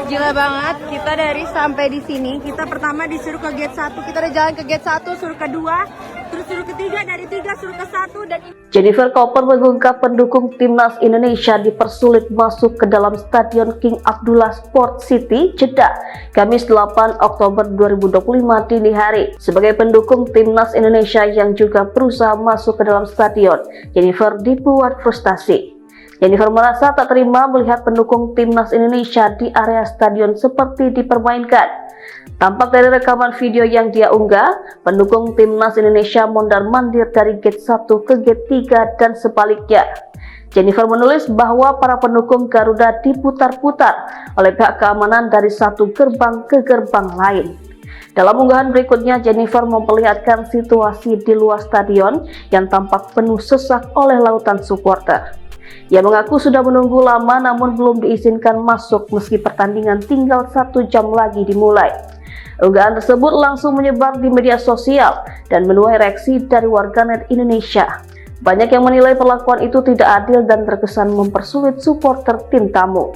Gila banget, kita dari sampai di sini, kita pertama disuruh ke gate 1, kita udah jalan ke gate 1, suruh ke 2, terus suruh ke 3, dari 3 suruh ke 1, dan Jennifer Cooper mengungkap pendukung timnas Indonesia dipersulit masuk ke dalam Stadion King Abdullah Sport City, Jeddah, Kamis 8 Oktober 2025 dini hari. Sebagai pendukung timnas Indonesia yang juga berusaha masuk ke dalam stadion, Jennifer dibuat frustasi. Jennifer merasa tak terima melihat pendukung timnas Indonesia di area stadion seperti dipermainkan. Tampak dari rekaman video yang dia unggah, pendukung timnas Indonesia mondar-mandir dari gate 1 ke gate 3 dan sebaliknya. Jennifer menulis bahwa para pendukung Garuda diputar-putar oleh pihak keamanan dari satu gerbang ke gerbang lain. Dalam unggahan berikutnya, Jennifer memperlihatkan situasi di luar stadion yang tampak penuh sesak oleh lautan supporter. Ia mengaku sudah menunggu lama namun belum diizinkan masuk meski pertandingan tinggal 1 jam lagi dimulai. Unggahan tersebut langsung menyebar di media sosial dan menuai reaksi dari warganet Indonesia. Banyak yang menilai perlakuan itu tidak adil dan terkesan mempersulit supporter tim tamu.